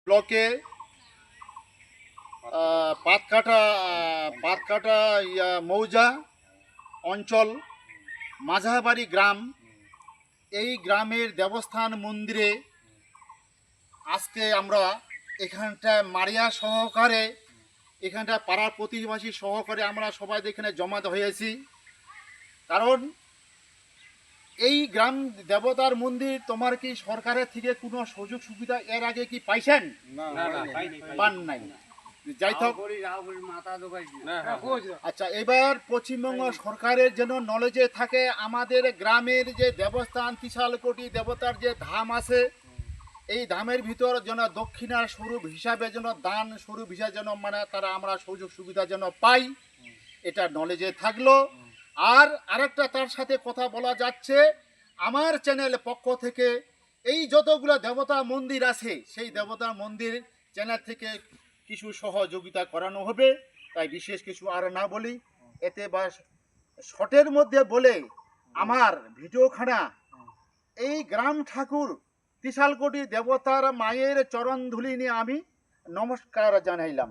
ব্লকে পাতকাটা মৌজা অঞ্চল মাঝাবাড়ি গ্রাম, এই গ্রামের দেবস্থান মন্দিরে আজকে আমরা এখানটায় মারিয়া সহকারে, এখানটায় পাড়ার প্রতিবেশী সহকারে আমরা সবাই এখানে জমায়েত হয়েছি। কারণ এই গ্রাম দেবতার মন্দির তোমার কি সরকারের থেকে কোনো সুযোগ সুবিধা এর আগে কি পাইছেন? পান নাই। যাই হোক, আচ্ছা, এবার পশ্চিমবঙ্গ সরকারের যেন নলেজে থাকে আমাদের গ্রামের যে দেবস্থান ত্রিশালকোটি দেবতার যে ধাম আছে, এই ধামের ভিতর যেন দক্ষিণার স্বরূপ হিসাবে যেন দান স্বরূপ হিসাবে যেন তারা আমরা সুযোগ সুবিধা যেন পাই, এটা নলেজে থাকলো। আর আরেকটা তার সাথে কথা বলা যাচ্ছে, আমার চ্যানেল পক্ষ থেকে এই যতগুলো দেবতা মন্দির আছে সেই দেবতা মন্দির চ্যানেল থেকে কিছু সহযোগিতা করানো হবে। তাই বিশেষ কিছু আর না বলি, এতে বা শর্টের মধ্যে বলে আমার ভিডিওখানা এই গ্রাম ঠাকুর ত্রিশালকোটি দেবতার মায়ের চরণ ধুলি নিয়ে আমি নমস্কার জানাইলাম।